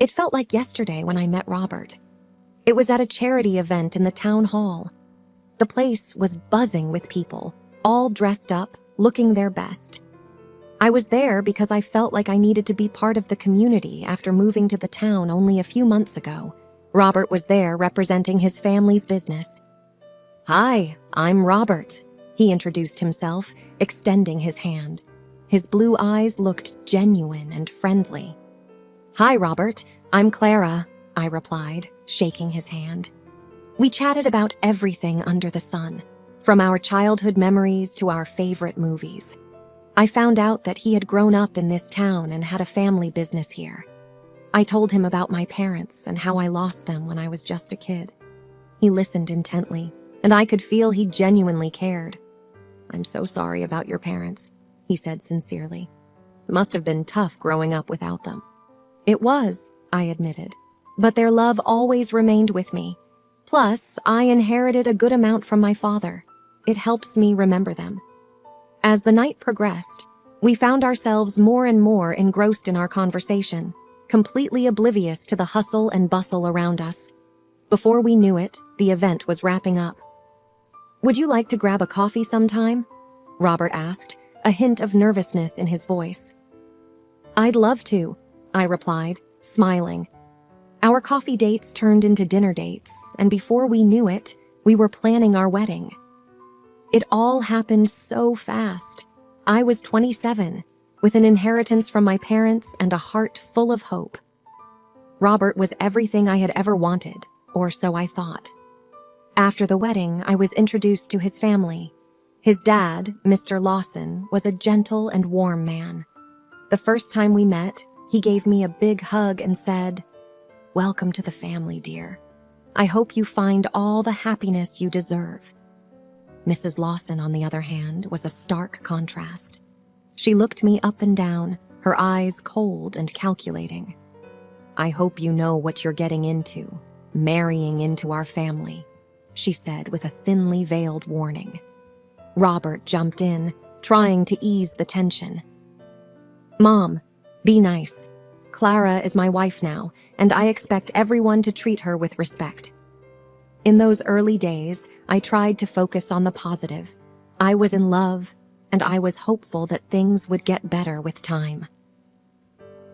It felt like yesterday when I met Robert. It was at a charity event in the town hall. The place was buzzing with people, all dressed up, looking their best. I was there because I felt like I needed to be part of the community after moving to the town only a few months ago. Robert was there representing his family's business. "Hi, I'm Robert," he introduced himself, extending his hand. His blue eyes looked genuine and friendly. "Hi, Robert, I'm Clara," I replied, shaking his hand. We chatted about everything under the sun, from our childhood memories to our favorite movies. I found out that he had grown up in this town and had a family business here. I told him about my parents and how I lost them when I was just a kid. He listened intently, and I could feel he genuinely cared. "I'm so sorry about your parents," he said sincerely. "It must have been tough growing up without them." "It was," I admitted, "but their love always remained with me. Plus, I inherited a good amount from my father. It helps me remember them." As the night progressed, we found ourselves more and more engrossed in our conversation, completely oblivious to the hustle and bustle around us. Before we knew it, the event was wrapping up. "Would you like to grab a coffee sometime?" Robert asked, a hint of nervousness in his voice. "I'd love to," I replied, smiling. Our coffee dates turned into dinner dates, and before we knew it, we were planning our wedding. It all happened so fast. I was 27, with an inheritance from my parents and a heart full of hope. Robert was everything I had ever wanted, or so I thought. After the wedding, I was introduced to his family. His dad, Mr. Lawson, was a gentle and warm man. The first time we met, he gave me a big hug and said, "Welcome to the family, dear. I hope you find all the happiness you deserve." Mrs. Lawson, on the other hand, was a stark contrast. She looked me up and down, her eyes cold and calculating. "I hope you know what you're getting into, marrying into our family," she said with a thinly veiled warning. Robert jumped in, trying to ease the tension. "Mom, be nice. Clara is my wife now, and I expect everyone to treat her with respect." In those early days, I tried to focus on the positive. I was in love, and I was hopeful that things would get better with time.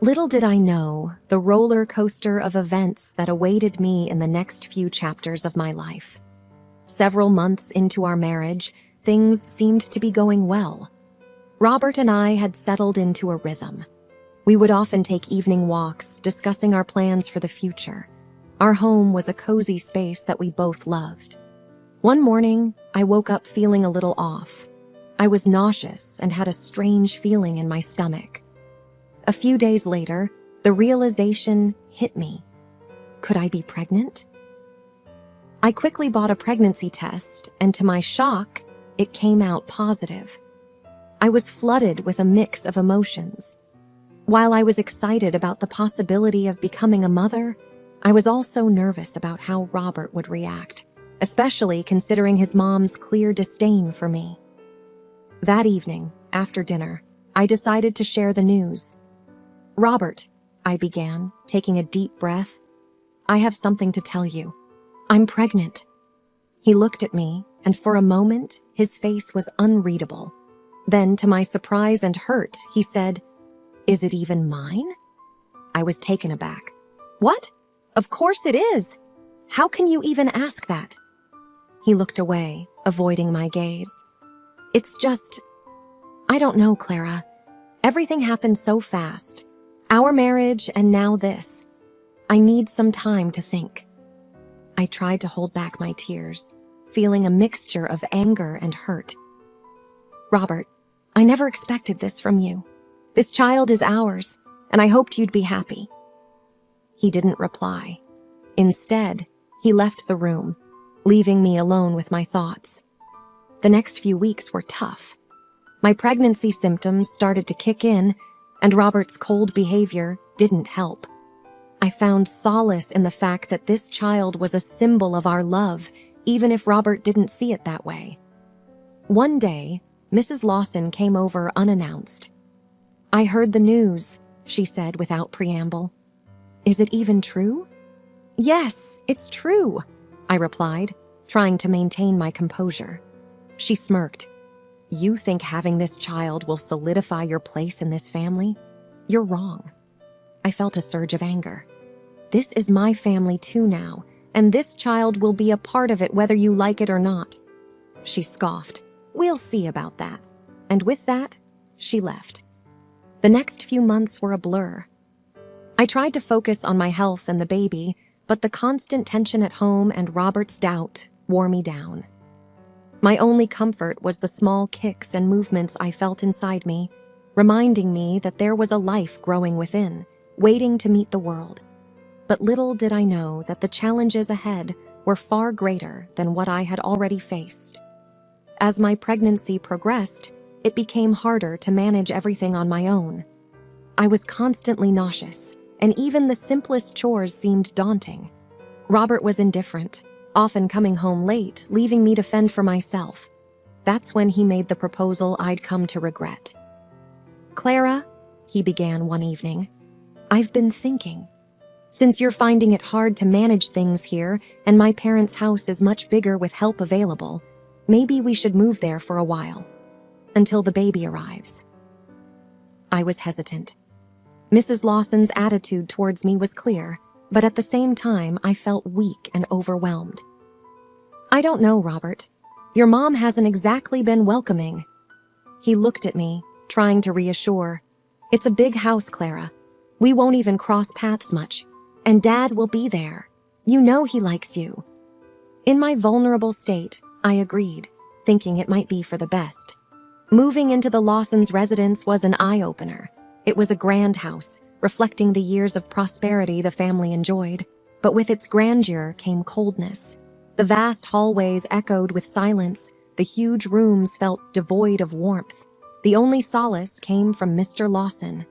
Little did I know the roller coaster of events that awaited me in the next few chapters of my life. Several months into our marriage, things seemed to be going well. Robert and I had settled into a rhythm. We would often take evening walks, discussing our plans for the future. Our home was a cozy space that we both loved. One morning, I woke up feeling a little off. I was nauseous and had a strange feeling in my stomach. A few days later, the realization hit me. Could I be pregnant? I quickly bought a pregnancy test, and to my shock, it came out positive. I was flooded with a mix of emotions. While I was excited about the possibility of becoming a mother, I was also nervous about how Robert would react, especially considering his mom's clear disdain for me. That evening, after dinner, I decided to share the news. "Robert," I began, taking a deep breath, "I have something to tell you. I'm pregnant." He looked at me, and for a moment, his face was unreadable. Then, to my surprise and hurt, he said, "Is it even mine?" I was taken aback. "What? Of course it is. How can you even ask that?" He looked away, avoiding my gaze. "It's just... I don't know, Clara. Everything happened so fast. Our marriage and now this. I need some time to think." I tried to hold back my tears, feeling a mixture of anger and hurt. "Robert, I never expected this from you. This child is ours, and I hoped you'd be happy." He didn't reply. Instead, he left the room, leaving me alone with my thoughts. The next few weeks were tough. My pregnancy symptoms started to kick in, and Robert's cold behavior didn't help. I found solace in the fact that this child was a symbol of our love, even if Robert didn't see it that way. One day, Mrs. Lawson came over unannounced. "I heard the news," she said without preamble. Is it even true? Yes, it's true, I replied, trying to maintain my composure. She smirked. You think having this child will solidify your place in this family? You're wrong. I felt a surge of anger. This is my family too now, and this child will be a part of it whether you like it or not. She scoffed. We'll see about that. And with that, she left. The next few months were a blur. I tried to focus on my health and the baby, but the constant tension at home and Robert's doubt wore me down. My only comfort was the small kicks and movements I felt inside me, reminding me that there was a life growing within, waiting to meet the world. But little did I know that the challenges ahead were far greater than what I had already faced. As my pregnancy progressed, it became harder to manage everything on my own. I was constantly nauseous, and even the simplest chores seemed daunting. Robert was indifferent, often coming home late, leaving me to fend for myself. That's when he made the proposal I'd come to regret. Clara, he began one evening, I've been thinking. Since you're finding it hard to manage things here, and my parents' house is much bigger with help available, maybe we should move there for a while, until the baby arrives. I was hesitant. Mrs. Lawson's attitude towards me was clear, but at the same time, I felt weak and overwhelmed. I don't know, Robert. Your mom hasn't exactly been welcoming. He looked at me, trying to reassure. It's a big house, Clara. We won't even cross paths much, and Dad will be there. You know he likes you. In my vulnerable state, I agreed, thinking it might be for the best. Moving into the Lawsons' residence was an eye-opener. It was a grand house, reflecting the years of prosperity the family enjoyed, but with its grandeur came coldness. The vast hallways echoed with silence, the huge rooms felt devoid of warmth. The only solace came from Mr. Lawson.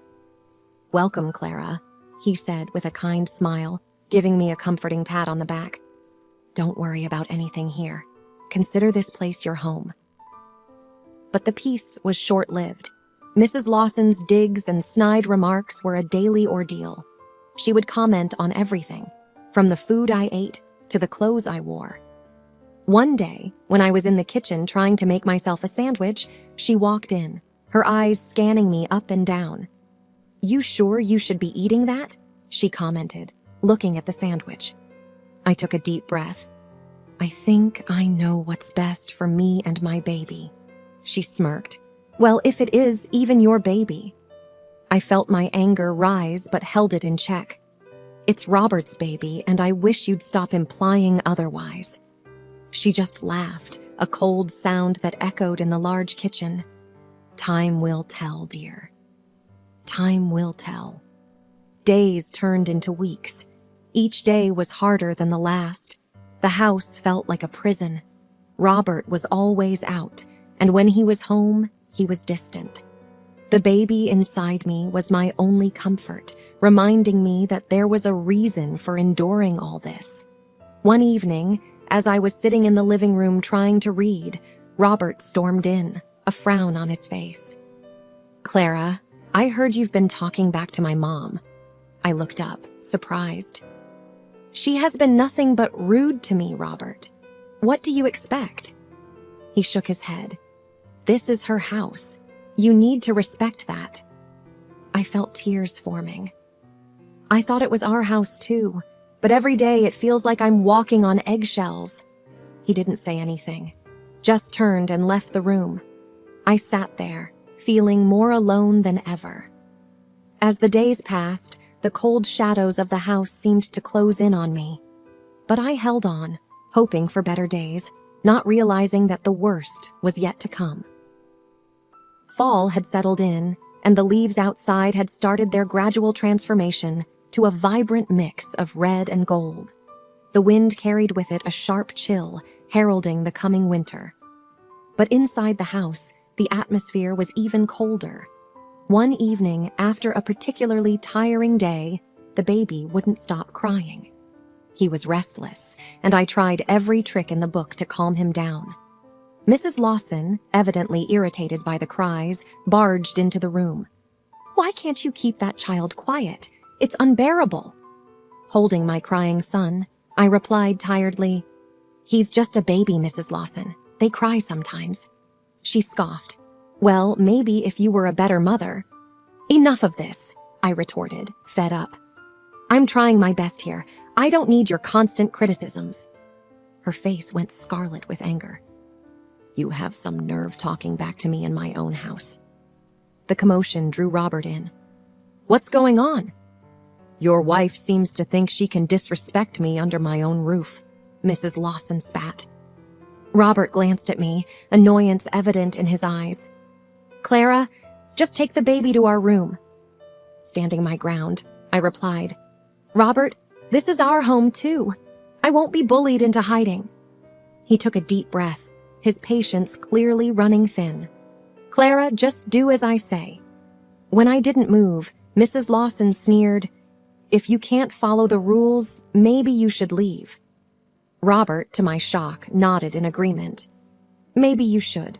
Welcome, Clara, he said with a kind smile, giving me a comforting pat on the back. Don't worry about anything here. Consider this place your home. But the peace was short-lived. Mrs. Lawson's digs and snide remarks were a daily ordeal. She would comment on everything, from the food I ate to the clothes I wore. One day, when I was in the kitchen trying to make myself a sandwich, she walked in, her eyes scanning me up and down. You sure you should be eating that? She commented, looking at the sandwich. I took a deep breath. I think I know what's best for me and my baby. She smirked. Well, if it is even your baby. I felt my anger rise but held it in check. It's Robert's baby, and I wish you'd stop implying otherwise. She just laughed, a cold sound that echoed in the large kitchen. Time will tell, dear. Time will tell. Days turned into weeks. Each day was harder than the last. The house felt like a prison. Robert was always out, and when he was home, he was distant. The baby inside me was my only comfort, reminding me that there was a reason for enduring all this. One evening, as I was sitting in the living room trying to read, Robert stormed in, a frown on his face. Clara, I heard you've been talking back to my mom. I looked up, surprised. She has been nothing but rude to me, Robert. What do you expect? He shook his head. This is her house. You need to respect that. I felt tears forming. I thought it was our house too, but every day it feels like I'm walking on eggshells. He didn't say anything, just turned and left the room. I sat there, feeling more alone than ever. As the days passed, the cold shadows of the house seemed to close in on me. But I held on, hoping for better days, not realizing that the worst was yet to come. Fall had settled in, and the leaves outside had started their gradual transformation to a vibrant mix of red and gold. The wind carried with it a sharp chill, heralding the coming winter. But inside the house, the atmosphere was even colder. One evening, after a particularly tiring day, the baby wouldn't stop crying. He was restless, and I tried every trick in the book to calm him down. Mrs. Lawson, evidently irritated by the cries, barged into the room. Why can't you keep that child quiet? It's unbearable. Holding my crying son, I replied tiredly, "He's just a baby, Mrs. Lawson. They cry sometimes." She scoffed. "Well, maybe if you were a better mother." "Enough of this," I retorted, fed up. "I'm trying my best here. I don't need your constant criticisms." Her face went scarlet with anger. "You have some nerve talking back to me in my own house." The commotion drew Robert in. "What's going on?" "Your wife seems to think she can disrespect me under my own roof," Mrs. Lawson spat. Robert glanced at me, annoyance evident in his eyes. "Clara, just take the baby to our room." Standing my ground, I replied, "Robert, this is our home too. I won't be bullied into hiding." He took a deep breath, his patience clearly running thin. "Clara, just do as I say." When I didn't move, Mrs. Lawson sneered, "If you can't follow the rules, maybe you should leave." Robert, to my shock, nodded in agreement. "Maybe you should."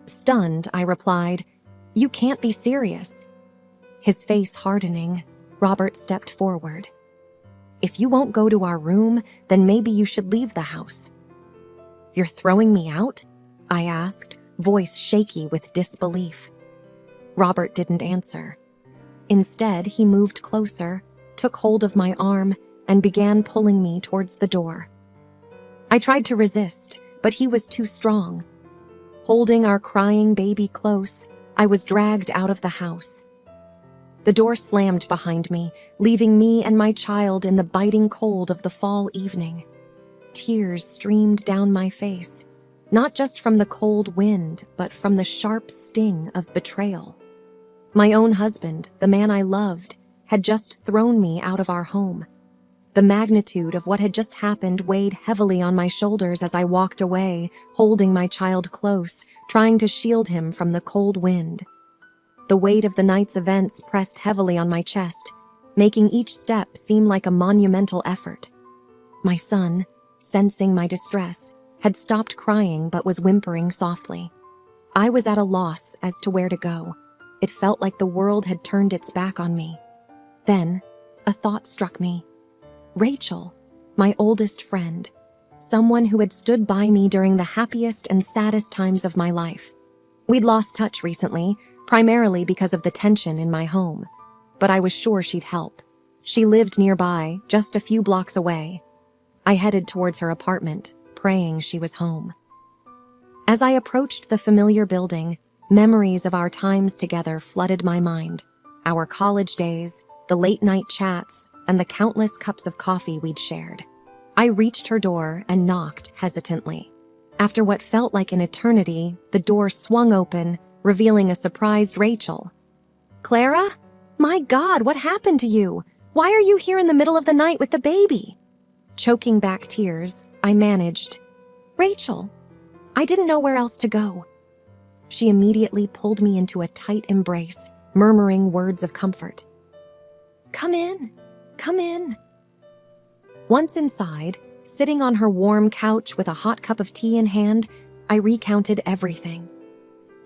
Stunned, I replied, "You can't be serious." His face hardening, Robert stepped forward. "If you won't go to our room, then maybe you should leave the house." "You're throwing me out?" I asked, voice shaky with disbelief. Robert didn't answer. Instead, he moved closer, took hold of my arm, and began pulling me towards the door. I tried to resist, but he was too strong. Holding our crying baby close, I was dragged out of the house. The door slammed behind me, leaving me and my child in the biting cold of the fall evening. Tears streamed down my face, not just from the cold wind, but from the sharp sting of betrayal. My own husband, the man I loved, had just thrown me out of our home. The magnitude of what had just happened weighed heavily on my shoulders as I walked away, holding my child close, trying to shield him from the cold wind. The weight of the night's events pressed heavily on my chest, making each step seem like a monumental effort. My son, sensing my distress, had stopped crying but was whimpering softly. I was at a loss as to where to go. It felt like the world had turned its back on me. Then, a thought struck me. Rachel, my oldest friend, someone who had stood by me during the happiest and saddest times of my life. We'd lost touch recently, primarily because of the tension in my home, but I was sure she'd help. She lived nearby, just a few blocks away. I headed towards her apartment, praying she was home. As I approached the familiar building, memories of our times together flooded my mind. Our college days, the late-night chats, and the countless cups of coffee we'd shared. I reached her door and knocked hesitantly. After what felt like an eternity, the door swung open, revealing a surprised Rachel. "Clara? My God, what happened to you? Why are you here in the middle of the night with the baby?" Choking back tears, I managed, "Rachel, I didn't know where else to go." She immediately pulled me into a tight embrace, murmuring words of comfort. Come in. Once inside, sitting on her warm couch with a hot cup of tea in hand, I recounted everything.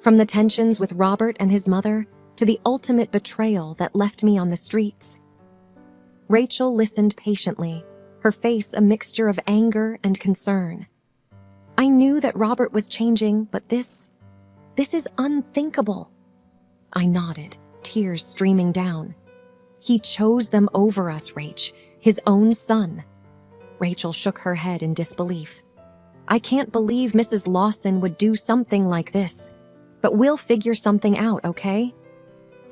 From the tensions with Robert and his mother to the ultimate betrayal that left me on the streets. Rachel listened patiently, her face a mixture of anger and concern. I knew that Robert was changing, but this is unthinkable. I nodded, tears streaming down. He chose them over us, Rach, his own son. Rachel shook her head in disbelief. I can't believe Mrs. Lawson would do something like this, but we'll figure something out, okay?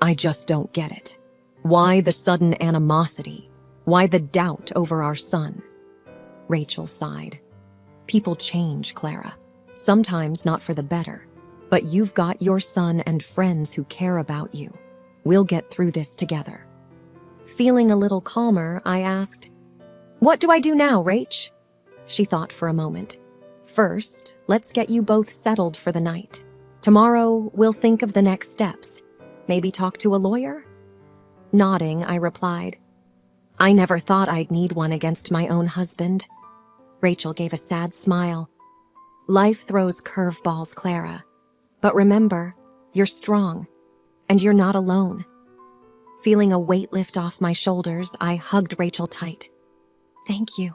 I just don't get it. Why the sudden animosity? Why the doubt over our son? Rachel sighed. People change, Clara. Sometimes not for the better. But you've got your son and friends who care about you. We'll get through this together. Feeling a little calmer, I asked, What do I do now, Rach? She thought for a moment. First, let's get you both settled for the night. Tomorrow, we'll think of the next steps. Maybe talk to a lawyer? Nodding, I replied, I never thought I'd need one against my own husband. Rachel gave a sad smile. Life throws curveballs, Clara. But remember, you're strong, and you're not alone. Feeling a weight lift off my shoulders, I hugged Rachel tight. Thank you.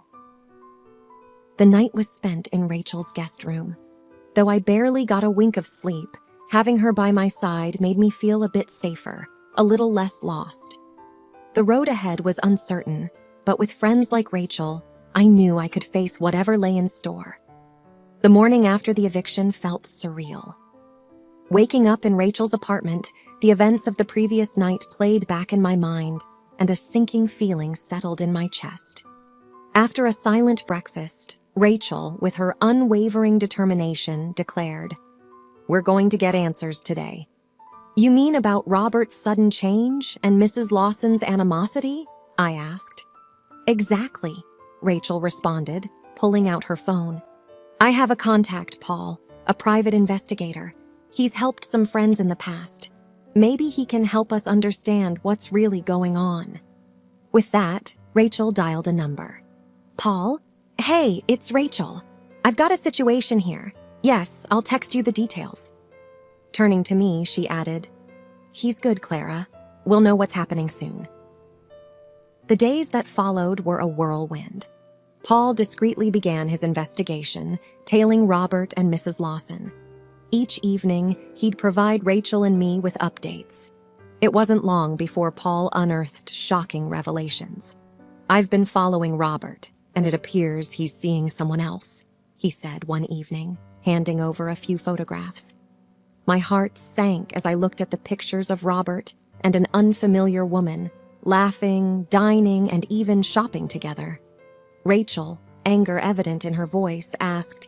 The night was spent in Rachel's guest room. Though I barely got a wink of sleep, having her by my side made me feel a bit safer, a little less lost. The road ahead was uncertain, but with friends like Rachel, I knew I could face whatever lay in store. The morning after the eviction felt surreal. Waking up in Rachel's apartment, the events of the previous night played back in my mind, and a sinking feeling settled in my chest. After a silent breakfast, Rachel, with her unwavering determination, declared, "We're going to get answers today." "You mean about Robert's sudden change and Mrs. Lawson's animosity?" I asked. "Exactly," Rachel responded, pulling out her phone. "I have a contact, Paul, a private investigator. He's helped some friends in the past. Maybe he can help us understand what's really going on." With that, Rachel dialed a number. "Paul? Hey, it's Rachel. I've got a situation here. Yes, I'll text you the details." Turning to me, she added, "He's good, Clara. We'll know what's happening soon." The days that followed were a whirlwind. Paul discreetly began his investigation, tailing Robert and Mrs. Lawson. Each evening, he'd provide Rachel and me with updates. It wasn't long before Paul unearthed shocking revelations. "I've been following Robert, and it appears he's seeing someone else," he said one evening, handing over a few photographs. My heart sank as I looked at the pictures of Robert and an unfamiliar woman, laughing, dining, and even shopping together. Rachel, anger evident in her voice, asked,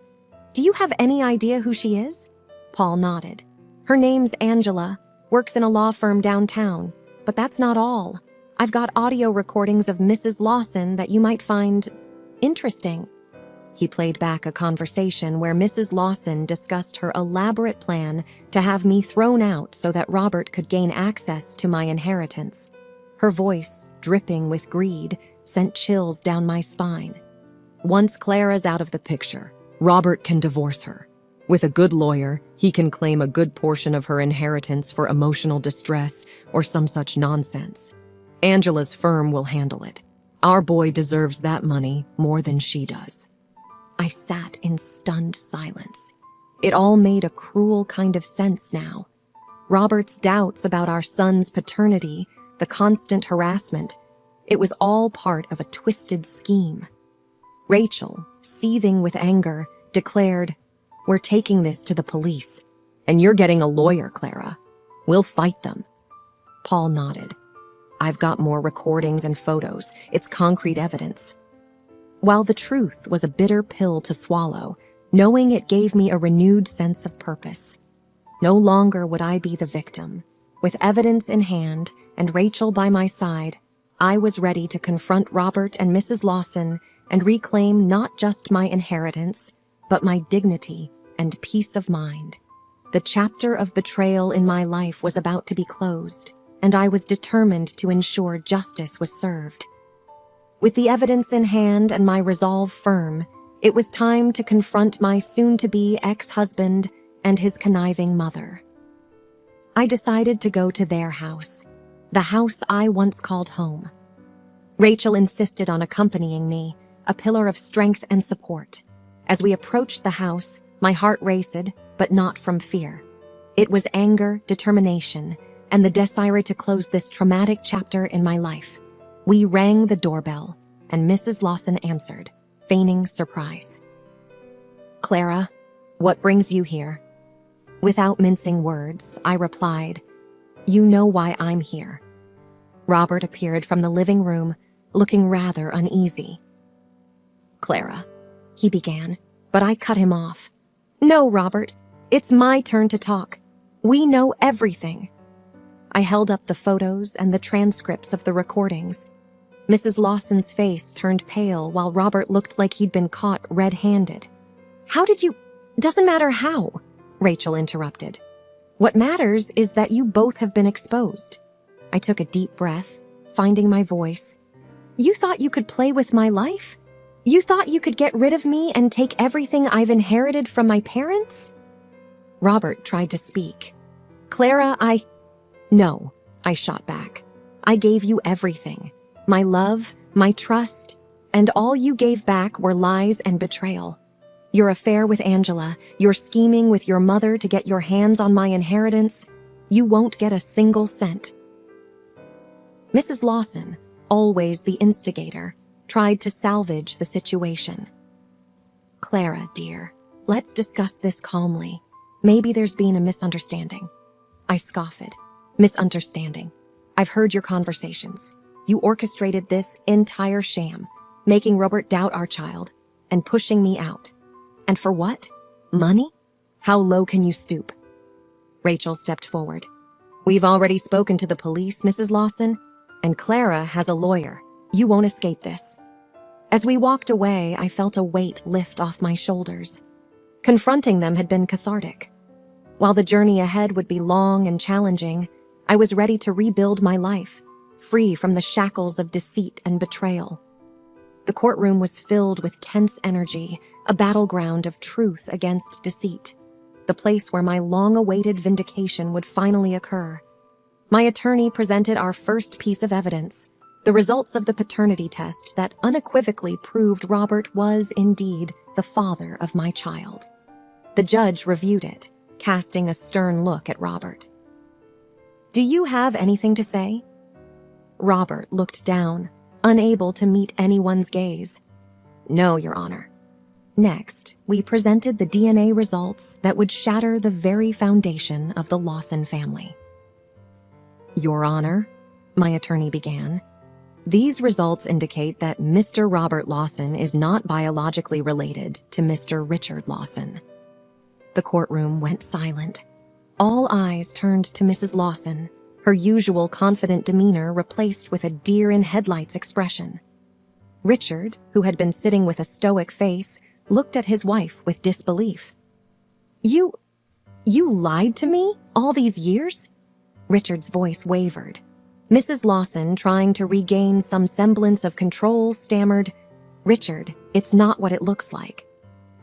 "Do you have any idea who she is?" Paul nodded. "Her name's Angela, works in a law firm downtown, but that's not all. I've got audio recordings of Mrs. Lawson that you might find interesting." He played back a conversation where Mrs. Lawson discussed her elaborate plan to have me thrown out so that Robert could gain access to my inheritance. Her voice, dripping with greed, sent chills down my spine. "Once Clara's out of the picture, Robert can divorce her. With a good lawyer, he can claim a good portion of her inheritance for emotional distress or some such nonsense. Angela's firm will handle it. Our boy deserves that money more than she does." I sat in stunned silence. It all made a cruel kind of sense now. Robert's doubts about our son's paternity, the constant harassment, it was all part of a twisted scheme. Rachel, seething with anger, declared, "We're taking this to the police, and you're getting a lawyer, Clara. We'll fight them." Paul nodded. "I've got more recordings and photos. It's concrete evidence." While the truth was a bitter pill to swallow, knowing it gave me a renewed sense of purpose. No longer would I be the victim. With evidence in hand and Rachel by my side, I was ready to confront Robert and Mrs. Lawson and reclaim not just my inheritance, but my dignity and peace of mind. The chapter of betrayal in my life was about to be closed, and I was determined to ensure justice was served. With the evidence in hand and my resolve firm, it was time to confront my soon-to-be ex-husband and his conniving mother. I decided to go to their house, the house I once called home. Rachel insisted on accompanying me, a pillar of strength and support. As we approached the house, my heart raced, but not from fear. It was anger, determination, and the desire to close this traumatic chapter in my life. We rang the doorbell, and Mrs. Lawson answered, feigning surprise. "Clara, what brings you here?" Without mincing words, I replied, "You know why I'm here." Robert appeared from the living room, looking rather uneasy. "Clara," he began, but I cut him off. "No, Robert, it's my turn to talk. We know everything." I held up the photos and the transcripts of the recordings. Mrs. Lawson's face turned pale while Robert looked like he'd been caught red-handed. "How did you—" "Doesn't matter how," Rachel interrupted. "What matters is that you both have been exposed." I took a deep breath, finding my voice. "You thought you could play with my life? You thought you could get rid of me and take everything I've inherited from my parents?" Robert tried to speak. "Clara, No," I shot back. I gave you everything. My love, my trust, and all you gave back were lies and betrayal. Your affair with Angela, your scheming with your mother to get your hands on my inheritance, you won't get a single cent. Mrs. Lawson, always the instigator, tried to salvage the situation. Clara, dear, let's discuss this calmly. Maybe there's been a misunderstanding. I scoffed. Misunderstanding. I've heard your conversations. You orchestrated this entire sham, making Robert doubt our child and pushing me out. And for what? Money? How low can you stoop? Rachel stepped forward. We've already spoken to the police, Mrs. Lawson, and Clara has a lawyer. You won't escape this. As we walked away, I felt a weight lift off my shoulders. Confronting them had been cathartic. While the journey ahead would be long and challenging, I was ready to rebuild my life, free from the shackles of deceit and betrayal. The courtroom was filled with tense energy, a battleground of truth against deceit, the place where my long-awaited vindication would finally occur. My attorney presented our first piece of evidence, the results of the paternity test that unequivocally proved Robert was indeed the father of my child. The judge reviewed it, casting a stern look at Robert. Do you have anything to say? Robert looked down, unable to meet anyone's gaze. No, Your Honor. Next, we presented the DNA results that would shatter the very foundation of the Lawson family. Your Honor, my attorney began, these results indicate that Mr. Robert Lawson is not biologically related to Mr. Richard Lawson. The courtroom went silent. All eyes turned to Mrs. Lawson, her usual confident demeanor replaced with a deer-in-headlights expression. Richard, who had been sitting with a stoic face, looked at his wife with disbelief. You lied to me all these years? Richard's voice wavered. Mrs. Lawson, trying to regain some semblance of control, stammered, Richard, it's not what it looks like.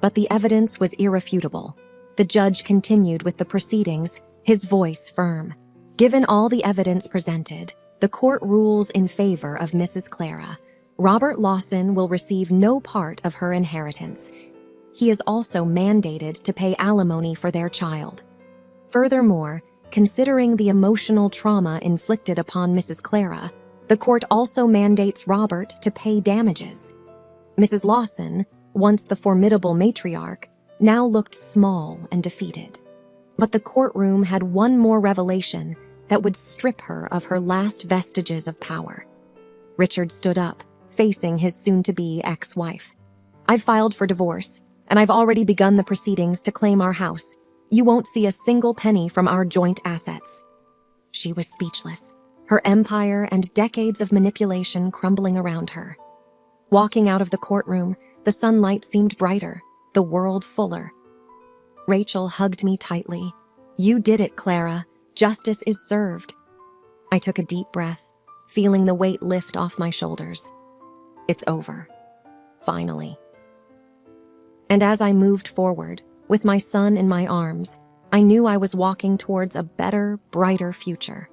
But the evidence was irrefutable. The judge continued with the proceedings, his voice firm. Given all the evidence presented, the court rules in favor of Mrs. Clara. Robert Lawson will receive no part of her inheritance. He is also mandated to pay alimony for their child. Furthermore, considering the emotional trauma inflicted upon Mrs. Clara, the court also mandates Robert to pay damages. Mrs. Lawson, once the formidable matriarch, now looked small and defeated. But the courtroom had one more revelation that would strip her of her last vestiges of power. Richard stood up, facing his soon-to-be ex-wife. I've filed for divorce, and I've already begun the proceedings to claim our house. You won't see a single penny from our joint assets. She was speechless, her empire and decades of manipulation crumbling around her. Walking out of the courtroom, the sunlight seemed brighter, the world fuller. Rachel hugged me tightly. You did it, Clara. Justice is served. I took a deep breath, feeling the weight lift off my shoulders. It's over. Finally. And as I moved forward, with my son in my arms, I knew I was walking towards a better, brighter future.